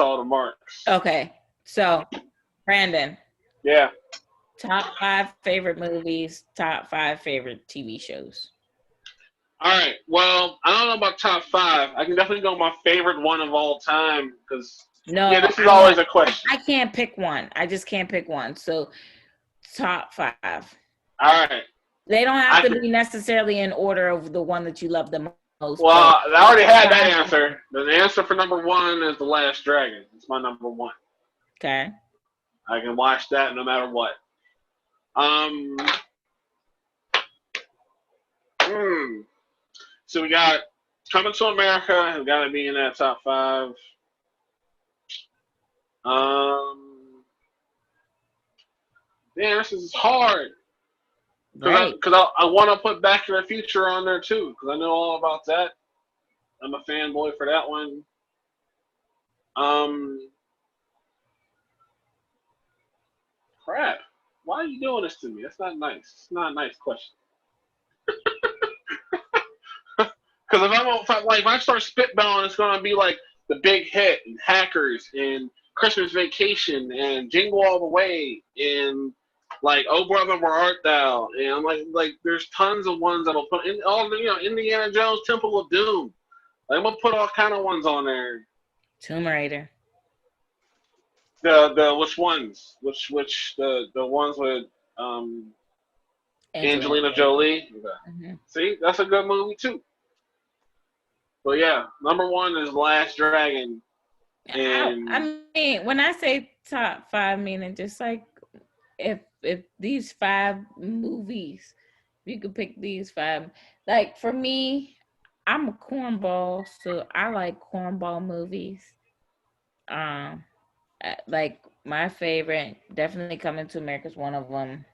all the marks. Okay, so Brandon. Yeah. Top 5 favorite movies, top 5 favorite TV shows. All right. Well, I don't know about top 5. I can definitely go my favorite one of all time because this is always a question. I can't pick one. I just can't pick one. So top 5. All right. They don't have to be necessarily in order of the one that you love the most. Well, I already had that answer. The answer for number 1 is The Last Dragon. It's my number 1. Okay. I can watch that no matter what. So we got Coming to America. Has got to be in that top 5. This is hard. Because I want to put Back to the Future on there too, because I know all about that. I'm a fanboy for that one. Crap. Why are you doing this to me? That's not nice. It's not a nice question. Because if I start spitballing, it's gonna be like The Big Hit and Hackers and Christmas Vacation and Jingle All the Way and like Oh Brother Where Art Thou, and I'm like there's tons of ones that'll put in all Indiana Jones Temple of Doom. I'm gonna put all kind of ones on there. Tomb Raider. The which ones? Which the ones with Angelina Jolie. Okay. Mm-hmm. See, that's a good movie too. But yeah, number 1 is Last Dragon. And I mean, when I say top 5, meaning just like if these 5 movies, you could pick these 5. Like for me, I'm a cornball, so I like cornball movies. Like my favorite, definitely Coming to America is one of them.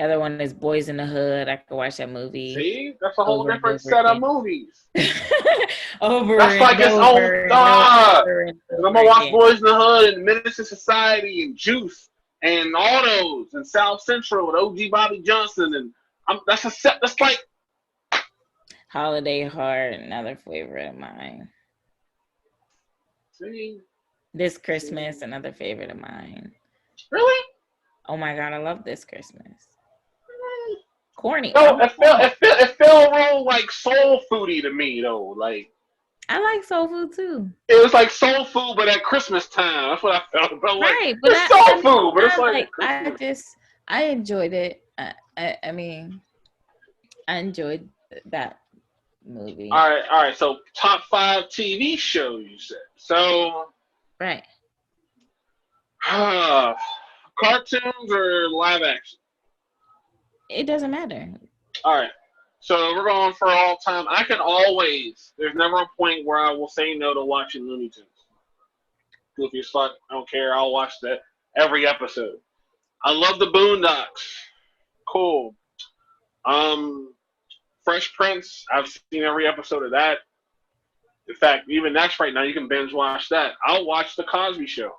Other one is Boys in the Hood. I could watch that movie. See, that's a whole different set of movies. That's like its own thought. I'm gonna watch Boys in the Hood and Menace to Society and Juice and all those and South Central with OG Bobby Johnson and that's a set. That's like Holiday Heart, another favorite of mine. See, This Christmas, another favorite of mine. Really? Oh my God, I love This Christmas. Corny. No, it felt real like soul foody to me though. Like I like soul food too. It was like soul food, but at Christmas time. That's what I felt about. Like, right, but it's soul food, but it's like I enjoyed it. I mean, I enjoyed that movie. All right. So top 5 TV shows you said. So right. Cartoons or live action? It doesn't matter. All right. So we're going for all time. I can always. There's never a point where I will say no to watching Looney Tunes. Goofy as fuck. I don't care. I'll watch that every episode. I love the Boondocks. Cool. Fresh Prince. I've seen every episode of that. In fact, even that's right now. You can binge watch that. I'll watch the Cosby Show.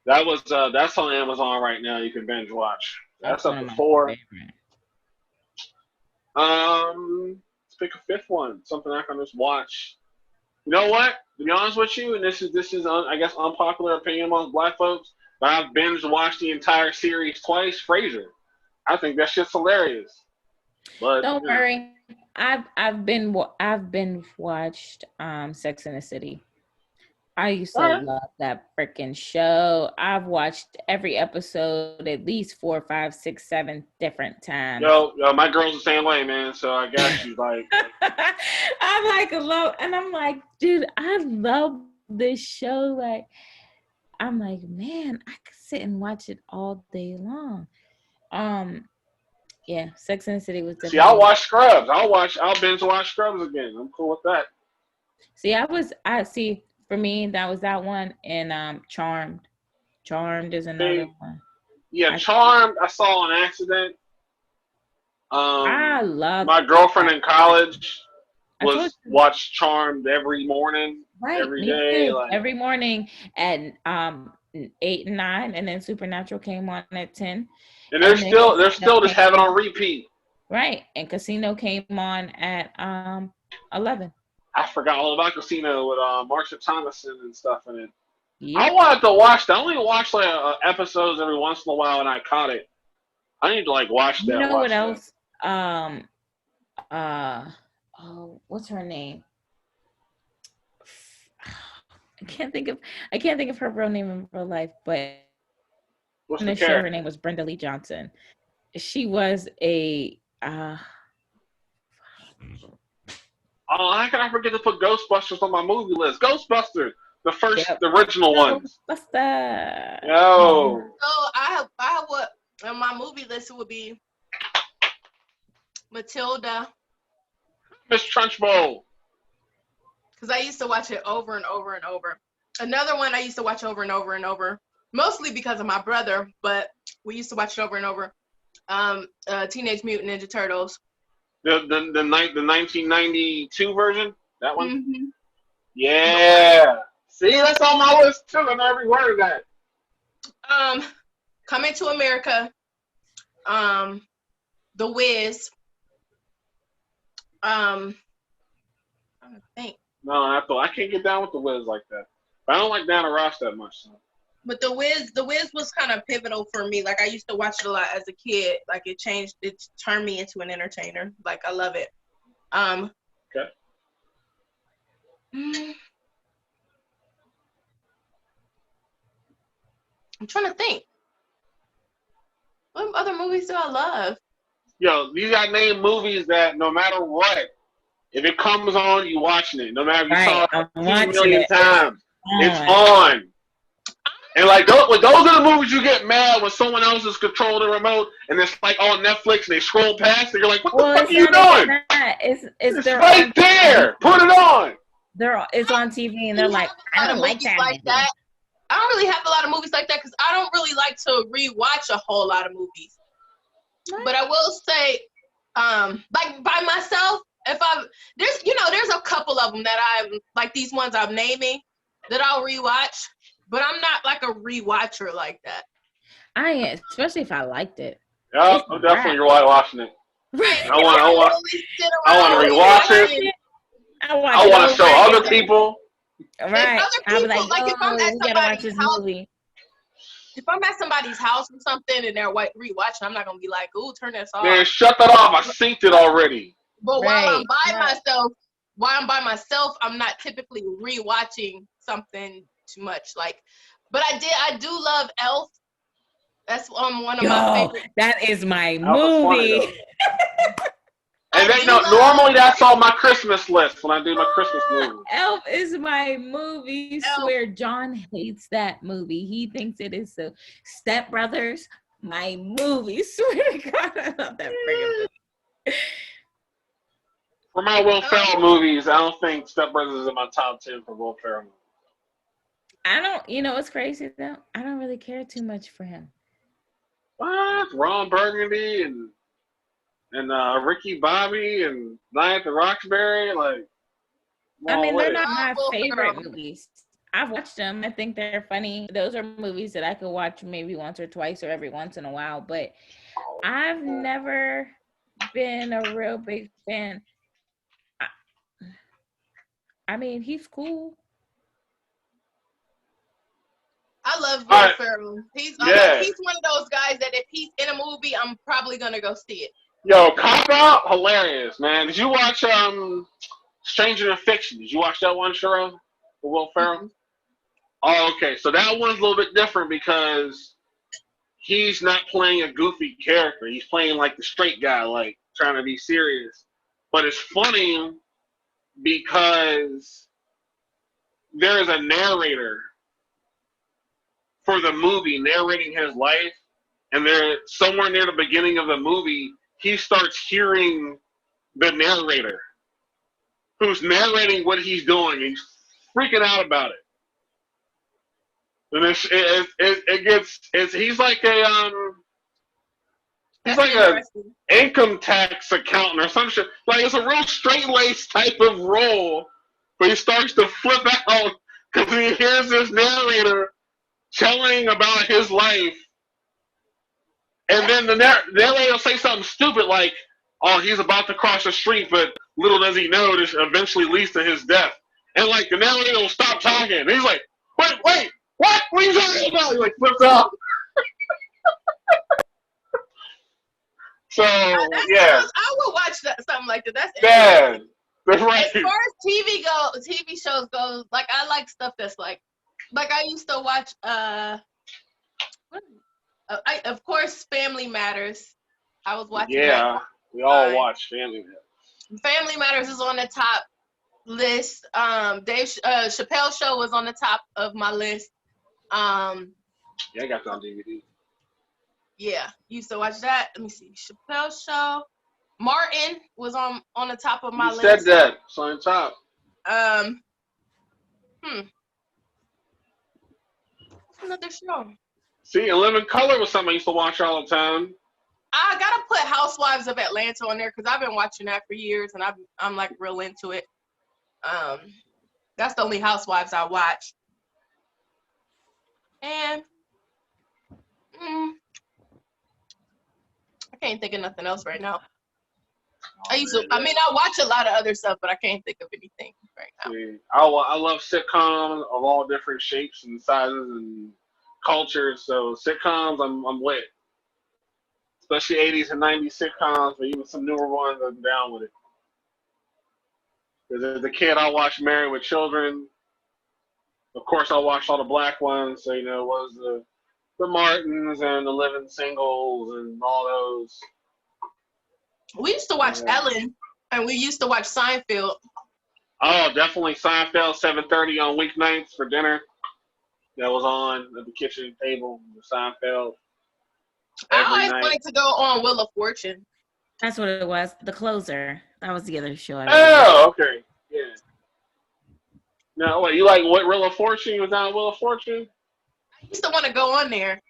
That's on Amazon right now. You can binge watch. That's up to 4. Let's pick a 5th one. Something I can just watch. You know what? To be honest with you, and this is I guess unpopular opinion among black folks, but I've binge watched the entire series twice. Frasier. I think that shit's hilarious. But don't worry, I've been watched Sex and the City. I used to love that freaking show. I've watched every episode at least 4, 5, 6, 7 different times. Yo, my girl's the same way, man. So I guess she's like, I'm like and I'm like, dude, I love this show. Like, I'm like, man, I could sit and watch it all day long. Yeah, Sex and the City was. See, I'll watch Scrubs. I'll binge watch Scrubs again. I'm cool with that. See. For me, that was that one, and Charmed. Charmed is another one. Yeah, Charmed I saw on accident. I love my girlfriend in college watched Charmed every morning, every day, every morning at 8 and 9, and then Supernatural came on at 10. And they're still just having on repeat. Right, and Casino came on at 11. I forgot all about Casino with Marsha Thomason and stuff in it. I Yep. wanted to watch that. I only watch like episodes every once in a while, and I caught it. I need to like watch You that. know what Watch that. else? Oh, what's her name? I can't think of her real name in real life, but What's in the the show her character? name was Brenda Lee Johnson. She was a Oh, how can I forget to put Ghostbusters on my movie list? Ghostbusters, yep. the original ones. Buster. Yo, So I have what on my movie list would be Matilda, Miss Trunchbull. because I used to watch it over and over and over. Another one I used to watch over and over and over, mostly because of my brother, but we used to watch it over and over. Teenage Mutant Ninja Turtles. The 1992 version. That one. Mm-hmm. Yeah. See, that's on my list too. I know every word of that. Coming to America. The Wiz. I think. No, I can't get down with the Wiz like that. But I don't like Diana Ross that much. So. But the Wiz was kind of pivotal for me. Like I used to watch it a lot as a kid. Like it turned me into an entertainer. Like I love it. Okay. I'm trying to think. What other movies do I love? Yo, you got name movies that no matter what, if it comes on, you watching it. No matter if you saw it 2 million times, it's on. And like those are the movies you get mad when someone else is controlling the remote and it's like on Netflix and they scroll past and you're like, what the fuck are you doing? It's right there. Put it on. It's on TV and they're like, I don't like that. I don't really have a lot of movies like that because I don't really like to rewatch a whole lot of movies. What? But I will say, like by myself, there's a couple of them that I'm like these ones I'm naming that I'll rewatch. But I'm not like a rewatcher like that. I am, especially if I liked it. Yeah, I'm definitely watching it. Right. I want to rewatch it. I want to show other people. Right. I'll be like, if I'm at somebody's house, movie. If I'm at somebody's house or something and they're rewatching, I'm not gonna be like, "Ooh, turn this off." Man, shut that off. I synced it already. But while I'm by myself, I'm not typically rewatching something too much. Like, but I do love Elf. That's one of my favorites. That is my movie. And normally that's on my Christmas list when I do my Christmas movie. Elf is my movie. Swear, John hates that movie. He thinks it is so. Step Brothers, my movie. Swear to God, I love that friggin' movie. For my Will Ferrell movies, I don't think Step Brothers is in my top 10 for Will Ferrell movies. I don't, what's crazy though? I don't really care too much for him. What? Ron Burgundy and Ricky Bobby and Night at the Roxbury? Like, they're not my favorite movies. I've watched them. I think they're funny. Those are movies that I could watch maybe once or twice or every once in a while, but I've never been a real big fan. I mean, he's cool. I love Will Ferrell. He's one of those guys that if he's in a movie, I'm probably gonna go see it. Yo, Cop Out, hilarious, man. Did you watch Stranger Than Fiction? Did you watch that one, Cheryl? With Will Ferrell? Mm-hmm. Oh, okay. So that one's a little bit different because he's not playing a goofy character. He's playing like the straight guy, like trying to be serious. But it's funny because there's a narrator for the movie narrating his life, and there somewhere near the beginning of the movie, he starts hearing the narrator who's narrating what he's doing. He's freaking out about it. And he's like a income tax accountant or some shit. Like it's a real straight-laced type of role, but he starts to flip out because he hears this narrator telling about his life, and then the narrator will say something stupid like, oh, he's about to cross the street, but little does he know this eventually leads to his death. And like the narrator will stop talking. And he's like, wait, what? What are you talking about? He like flips out. So yeah, I would watch something like that. That's yeah, that's right. As far as TV shows go, like I like stuff that's like I used to watch. Of course, Family Matters. I was watching. Yeah, we all watch Family Matters. Family Matters is on the top list. Dave Chappelle Show was on the top of my list. Yeah, I got that on DVD. Yeah, used to watch that. Let me see. Chappelle Show. Martin was on the top of my list. You said that. It's on top. Another show. See, In Living Color was something I used to watch all the time. I gotta put Housewives of Atlanta on there because I've been watching that for years and I'm like real into it. That's the only Housewives I watch. And I can't think of nothing else right now. I watch a lot of other stuff, but I can't think of anything right now. See, I love sitcoms of all different shapes and sizes and cultures. So sitcoms, I'm with. Especially 80s and 90s sitcoms, but even some newer ones, I'm down with it. Because as a kid, I watched Married with Children. Of course, I watched all the black ones. So, it was the Martins and the Living Singles and all those. We used to watch Ellen, and we used to watch Seinfeld. Oh, definitely Seinfeld, 7:30 on weeknights for dinner. That was on at the kitchen table, the Seinfeld. I always wanted to go on Wheel of Fortune. That's what it was. The Closer. That was the other show. Okay. Yeah. Now, what, you like Wheel of Fortune? You was on Wheel of Fortune? I used to want to go on there.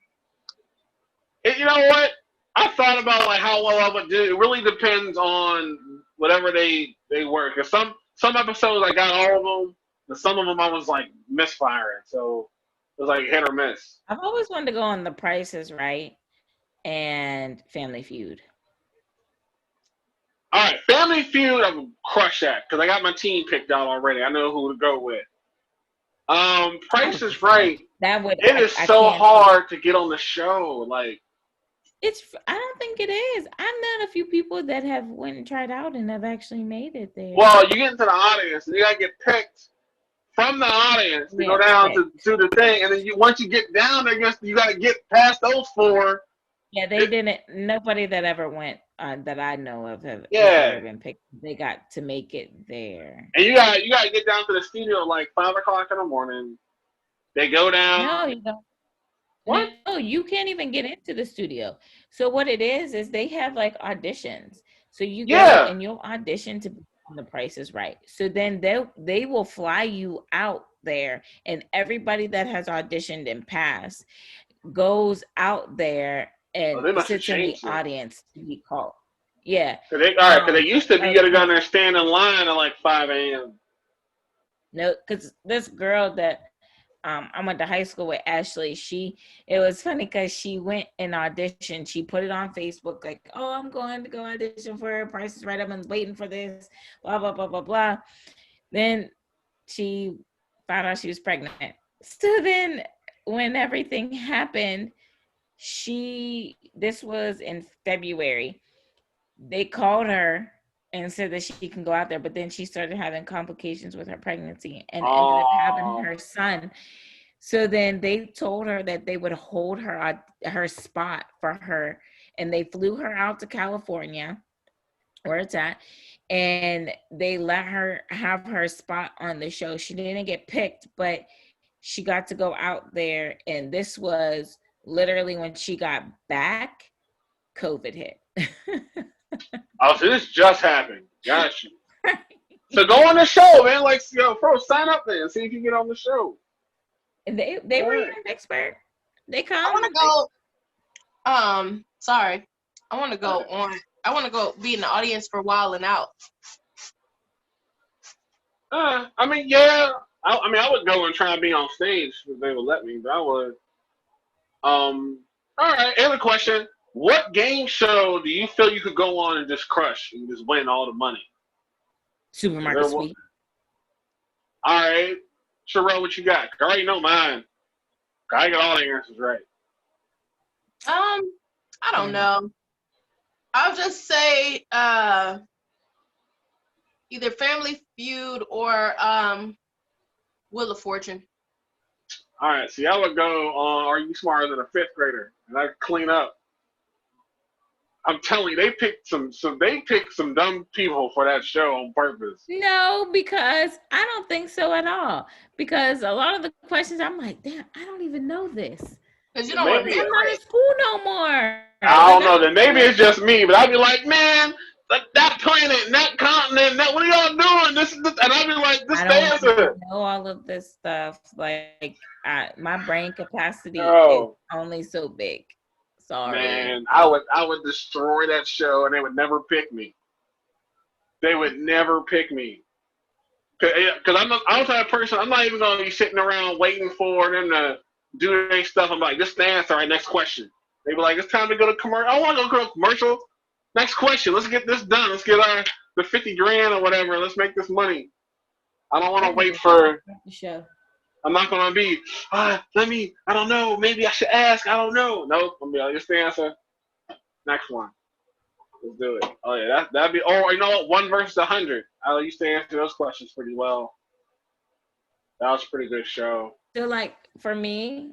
And you know what? I thought about like how well I would do. It really depends on whatever they were. Because some episodes I got all of them, and some of them I was like misfiring. So it was like hit or miss. I've always wanted to go on The Price is Right and Family Feud. All right, Family Feud, I would crush that because I got my team picked out already. I know who to go with. Price is Right. It is so hard to get on the show. Like, I don't think it is. I've known a few people that have went and tried out and have actually made it there. Well, you get into the audience and you gotta get picked from the audience to go down to do the thing, and then once you get down there, you gotta get past those four. Yeah, they didn't. Nobody that ever went that I know of have ever been picked. They got to make it there. And you gotta get down to the studio at like 5 o'clock in the morning. They go down. No, you don't. What? No, you can't even get into the studio. So what it is they have like auditions. So you go and you'll audition to be on The Price is Right. So then they will fly you out there, and everybody that has auditioned and passed goes out there and sits in the audience to be called. Yeah. Because they used to be, you got to go in there, stand in line at like 5 a.m. No, because this girl that I went to high school with, Ashley, it was funny because she went and auditioned. She put it on Facebook like, oh, I'm going to go audition for Price is Right. I've been waiting for this, blah, blah, blah, blah, blah. Then she found out she was pregnant. So then when everything happened, this was in February. They called her and said that she can go out there, but then she started having complications with her pregnancy and ended up having her son. So then they told her that they would hold her spot for her, and they flew her out to California, where it's at, and they let her have her spot on the show. She didn't get picked, but she got to go out there, and this was literally when she got back, COVID hit. Oh, so this just happened. Got you. So go on the show, man. Like, bro, sign up there and see if you get on the show. And they were an expert. They come. I want to go. Sorry. I want to go on. I want to go be in the audience for Wild and Out. I mean, yeah. I would go and try and be on stage if they would let me, but I would. All right. I have a question. What game show do you feel you could go on and just crush and just win all the money? Supermarket Sweep. All right. Sherelle, what you got? I already know mine. I got all the answers right. I don't know. I'll just say either Family Feud or Wheel of Fortune. All right. See, I would go on Are You Smarter Than a Fifth Grader? And I'd clean up. I'm telling you, they picked some dumb people for that show on purpose. No, because I don't think so at all. Because a lot of the questions, I'm like, damn, I don't even know this. Because you don't remember. I'm not in school no more. I don't know. Then maybe it's just me, but I'd be like, man, that planet, that continent, what are y'all doing? This, and I'd be like, this answer. I know all of this stuff. Like, my brain capacity is only so big. Sorry. Man, I would destroy that show, and they would never pick me. They would never pick me. Because I'm the type of person, I'm not even going to be sitting around waiting for them to do their stuff. I'm like, this is the answer. All right, next question. They be like, it's time to go to commercial. I want to go to commercial. Next question. Let's get this done. Let's get the 50 grand or whatever. Let's make this money. I don't want to wait for the show. I'm not going to be, I don't know. Maybe I should ask. I don't know. Nope. I'm going to be like, this the answer. Next one. Let's do it. Oh, yeah. That'd be, you know what? 1 versus 100. I used to answer those questions pretty well. That was a pretty good show. So, like, for me,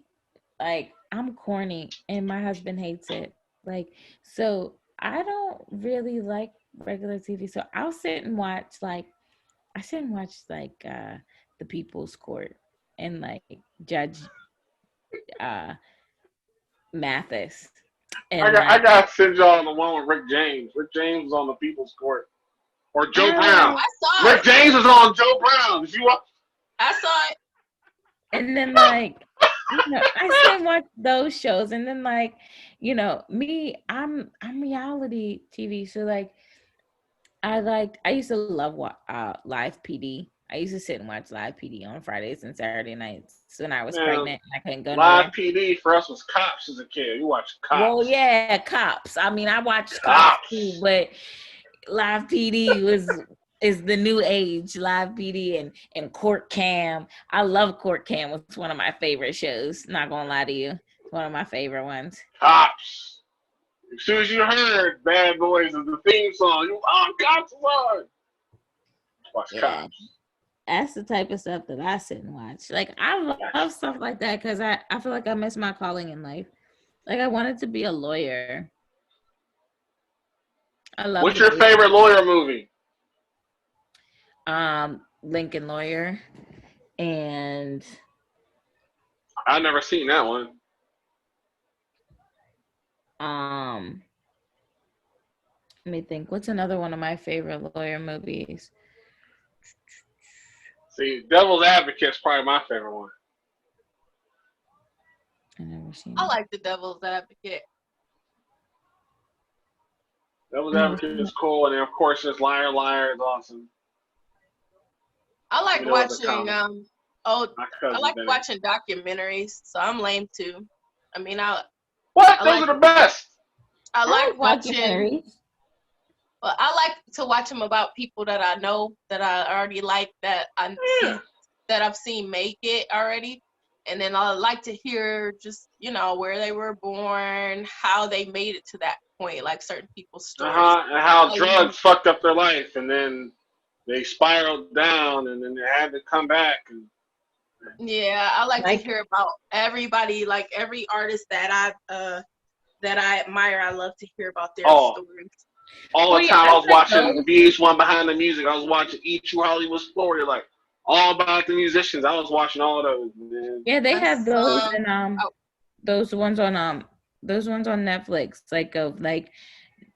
like, I'm corny and my husband hates it. Like, so I don't really like regular TV. So I'll sit and watch, The People's Court and, like, Judge Mathis. And I got to send y'all on the one with Rick James. Rick James was on The People's Court. Or Joe Brown. I saw Rick James was on Joe Brown. Did you watch? I saw it. And then, like, I still watch those shows. And then, like, me, I'm reality TV. So, like, I used to love Live PD. I used to sit and watch Live PD on Fridays and Saturday nights when I was pregnant and I couldn't go nowhere. Live PD for us was Cops as a kid. You watched Cops. Well, yeah, Cops. I mean, I watched Cops too, but Live PD is the new age. Live PD and Court Cam. I love Court Cam. It's one of my favorite shows. Not gonna lie to you, it's one of my favorite ones. Cops. As soon as you heard Bad Boys is the theme song, Cops on. Watch Cops. That's the type of stuff that I sit and watch. Like, I love stuff like that because I feel like I miss my calling in life. Like, I wanted to be a lawyer. What's your favorite lawyer movie? Lincoln Lawyer. And I've never seen that one. Let me think. What's another one of my favorite lawyer movies? See, Devil's Advocate is probably my favorite one. I never seen. I like The Devil's Advocate. Devil's Advocate is cool, and then of course there's Liar Liar is awesome. I like watching watching documentaries, so I'm lame too. I mean, those are the best. I like watching. Well, I like to watch them about people that I know, that I already like, that I've seen make it already. And then I like to hear just, where they were born, how they made it to that point, like certain people's stories. And how drugs fucked up their life, and then they spiraled down, and then they had to come back. Yeah, I like to hear about everybody, like every artist that I admire. I love to hear about their stories. All the time I was watching VH1 Behind the Music. I was watching Eat True Hollywood Story, like all about the musicians. I was watching all of those. Man. Yeah, they have those and those ones on Netflix, like of like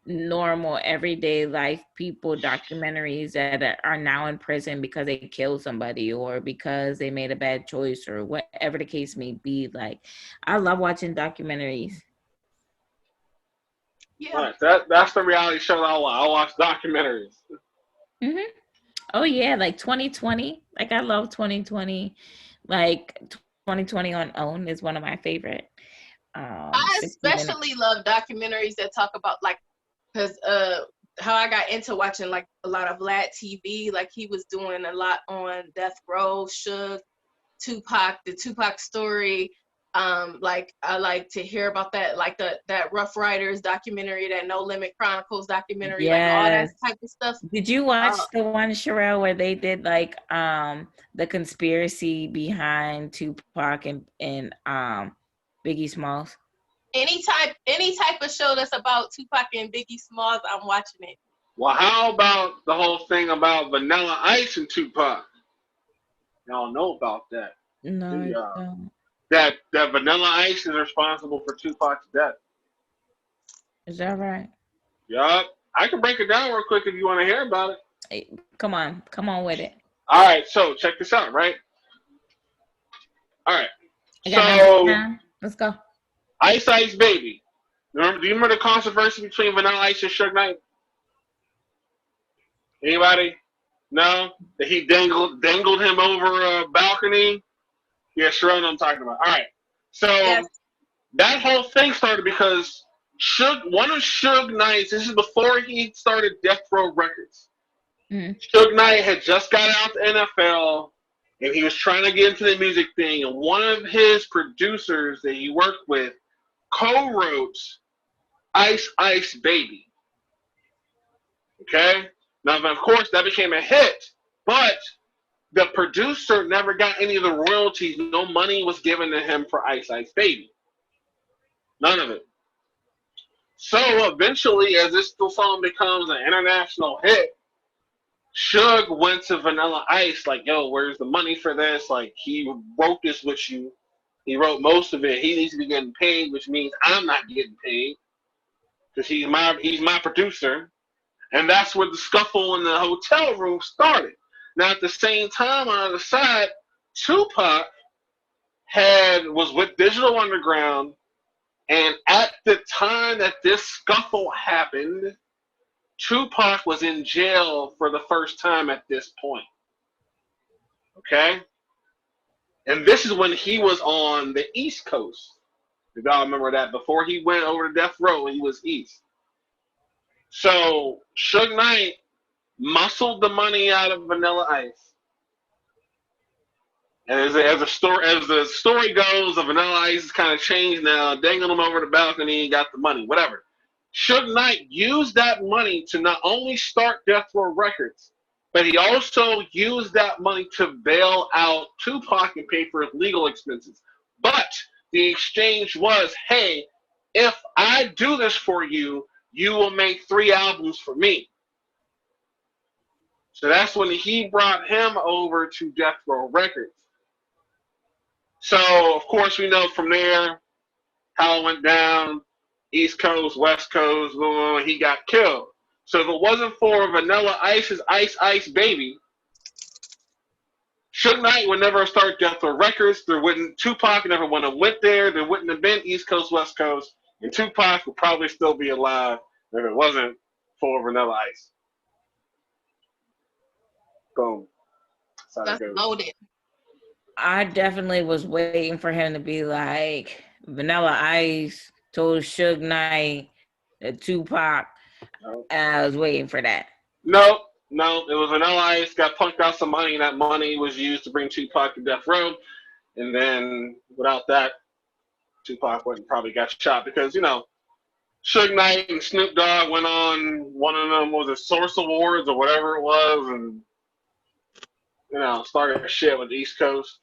normal everyday life people documentaries that are now in prison because they killed somebody or because they made a bad choice or whatever the case may be. Like, I love watching documentaries. Yeah, that's the reality show I watch. I watch documentaries. Mm-hmm. Oh yeah, like 2020. Like, I love 2020. Like 2020 on OWN is one of my favorite. I 60 minutes. especially love documentaries that talk about like, because how I got into watching like a lot of Vlad TV, like he was doing a lot on Death Row, Suge, Tupac, the Tupac story. Like I like to hear about that, like that Rough Riders documentary, that No Limit Chronicles documentary, like all that Yes. type of stuff. Did you watch the one, Sherelle, where they did like the conspiracy behind Tupac and Biggie Smalls? Any type of show that's about Tupac and Biggie Smalls, I'm watching it. Well, how about the whole thing about Vanilla Ice and Tupac? Y'all know about that. No, Do I y'all? don't. That Vanilla Ice is responsible for Tupac's death. Is that right? Yup. I can break it down real quick if you want to hear about it. Hey, come on with it. All right, so check this out, right? All right. I got So, time. Let's go. Ice Ice Baby. Do you remember the controversy between Vanilla Ice and Suge Knight? Anybody? No? That he dangled him over a balcony? Yeah, sure, I know what I'm talking about. All right. So, Yes. that whole thing started because one of Suge Knight's, this is before he started Death Row Records. Mm-hmm. Suge Knight had just got out the NFL, and he was trying to get into the music thing, and one of his producers that he worked with co-wrote Ice Ice Baby. Okay? Now, of course, that became a hit, but the producer never got any of the royalties. No money was given to him for Ice Ice Baby. None of it. So eventually, as this song becomes an international hit, Suge went to Vanilla Ice like, yo, where's the money for this? Like, he wrote this with you. He wrote most of it. He needs to be getting paid, which means I'm not getting paid because he's my producer. And that's where the scuffle in the hotel room started. Now, at the same time, on the other side, Tupac was with Digital Underground, and at the time that this scuffle happened, Tupac was in jail for the first time at this point. Okay? And this is when he was on the East Coast. If y'all remember that, before he went over to Death Row, he was East. So, Suge Knight muscled the money out of Vanilla Ice. And as the story goes, the Vanilla Ice is kind of changed now, dangling him over the balcony and got the money, whatever. Suge Knight used that money to not only start Death Row Records, but he also used that money to bail out Tupac and pay for his legal expenses. But the exchange was, hey, if I do this for you, you will make 3 albums for me. So that's when he brought him over to Death Row Records. So, of course, we know from there how it went down. East Coast, West Coast, he got killed. So if it wasn't for Vanilla Ice's Ice Ice Baby, Suge Knight would never have started Death Row Records. Tupac never would have went there. There wouldn't have been East Coast, West Coast, and Tupac would probably still be alive if it wasn't for Vanilla Ice. Boom. That's loaded. I definitely was waiting for him to be like Vanilla Ice told Suge Knight that Tupac. Nope. I was waiting for that. No, it was Vanilla Ice, got punked out some money, and that money was used to bring Tupac to Death Row. And then without that, Tupac wouldn't probably got shot because, Suge Knight and Snoop Dogg went on one of them, was it Source Awards or whatever it was, and, started shit with the East Coast.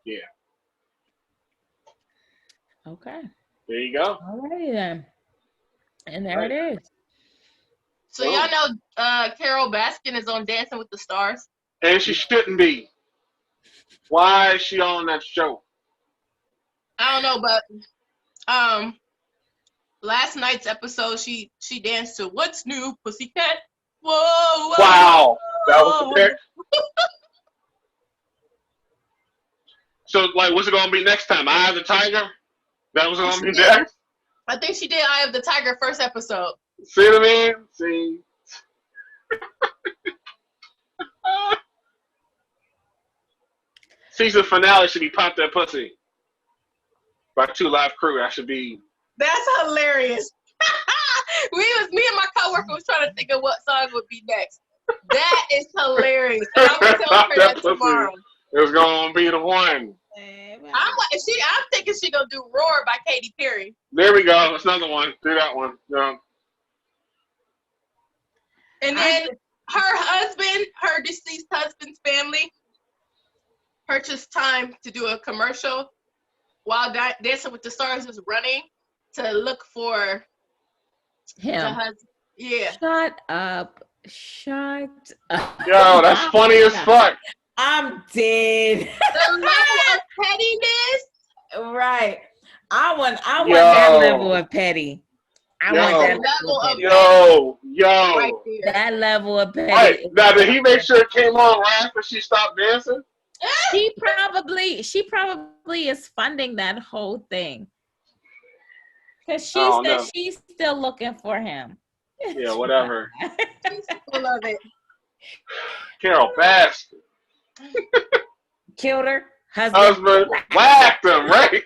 Yeah. Okay. There you go. Alrighty then. And there it is. So y'all know Carol Baskin is on Dancing with the Stars. And she shouldn't be. Why is she on that show? I don't know, but last night's episode she danced to What's New, Pussycat? Whoa, whoa. Wow. That was the pick. So, what's it going to be next time? Eye of the Tiger? That was going to be next? I think she did Eye of the Tiger first episode. See what I mean? See? Season finale should be Pop That Pussy. by Two Live Crew. That should be. That's hilarious. Me and my coworker was trying to think of what song would be next. That is hilarious. And I'm gonna tell her that tomorrow. It was gonna be the one. I'm thinking she gonna do "Roar" by Katy Perry. There we go. That's another one. Do that one. Yeah. And then her deceased husband's family purchased time to do a commercial while Dancing with the Stars is running to look for him. The husband. Yeah. Shut up. Yo, that's funny as fuck. I'm dead. The level of pettiness. Right. I want that level of petty. I want that level of Yo. Right there. That level of petty. Right. Now, did he make sure it came on right after she stopped dancing? She probably is funding that whole thing. Because she said she's still looking for him. Yeah, whatever. I love it. Carol Baskin. Killed her. Husband whacked him, right?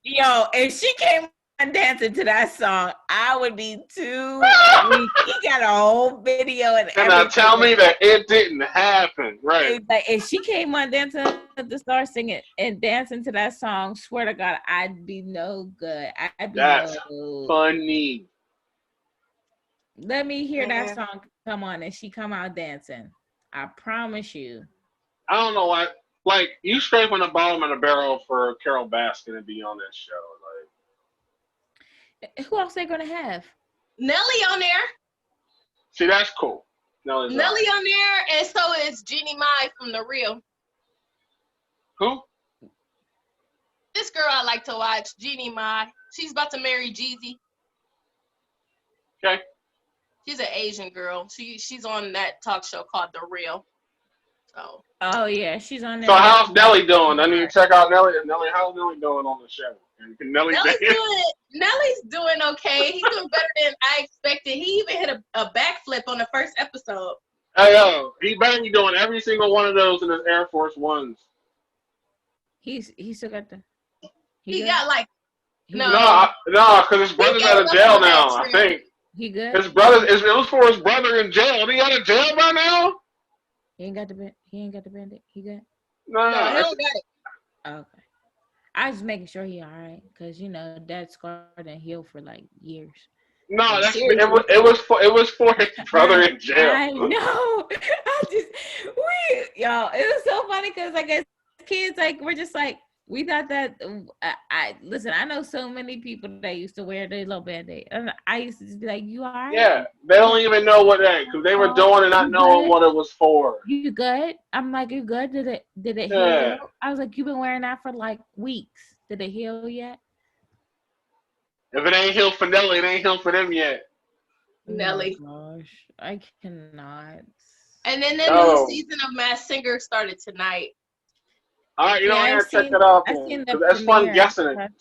Yo, if she came on dancing to that song, I would be too weak. He got a whole video and everything. Now tell me that it didn't happen, right? Like, if she came on Dancing with the Stars singing and dancing to that song, swear to God, I'd be no good. That's funny. Let me hear that song come on and she come out dancing. I promise you. I don't know why. Like, you scrape on the bottom of the barrel for Carol Baskin to be on that show. Like, who else they gonna have? Nelly on there. See, that's cool. Nelly on there, and so is Jeannie Mai from The Real. Who? This girl I like to watch, Jeannie Mai. She's about to marry Jeezy. Okay. She's an Asian girl. She's on that talk show called The Real. So. Oh yeah, she's on there. So how's Nelly doing? I need to check out Nelly. Nelly, how's Nelly doing on the show? Nelly's doing okay. He's doing better than I expected. He even hit a backflip on the first episode. Hey yo, he better be doing every single one of those in his Air Force Ones. He still got the. He got like no, because his brother's out of jail now. I think he good. His brother. It was for his brother in jail. He out of jail by now. He ain't got the bandit. He good. No, he don't got it. Okay. I was making sure he all right, cause that scar didn't heal for like years. No, it was for his brother in jail. I know. Y'all, it was so funny because like as kids, like we're just like we thought that. Listen. I know so many people that used to wear their little band-aid, and I used to just be like, "You all right?" Yeah, they don't even know what because they were doing and not knowing what it was for. You good? I'm like, you good? Did it heal? I was like, you've been wearing that for like weeks. Did it heal yet? If it ain't healed for Nelly, it ain't healed for them yet. Nelly. Oh gosh, I cannot. And then the new season of Masked Singer started tonight. All right, I gotta check it out. That's fun guessing it.